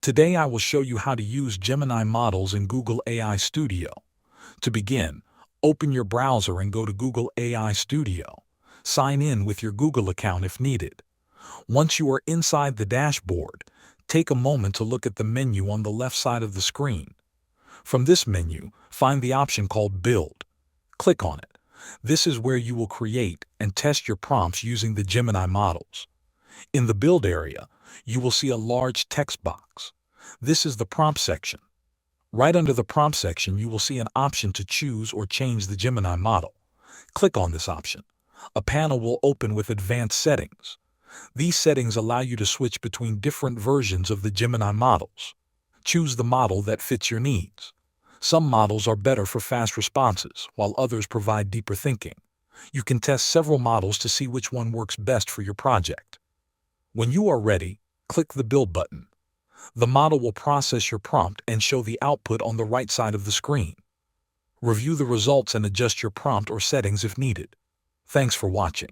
Today I will show you how to use Gemini models in Google AI Studio. To begin, open your browser and go to Google AI Studio. Sign in with your Google account if needed. Once you are inside the dashboard, take a moment to look at the menu on the left side of the screen. From this menu, find the option called Build. Click on it. This is where you will create and test your prompts using the Gemini models. In the Build area, you will see a large text box. This is the prompt section. Right under the prompt section, you will see an option to choose or change the Gemini model. Click on this option. A panel will open with advanced settings. These settings allow you to switch between different versions of the Gemini models. Choose the model that fits your needs. Some models are better for fast responses, while others provide deeper thinking. You can test several models to see which one works best for your project. When you are ready, click the Build button. The model will process your prompt and show the output on the right side of the screen. Review the results and adjust your prompt or settings if needed. Thanks for watching.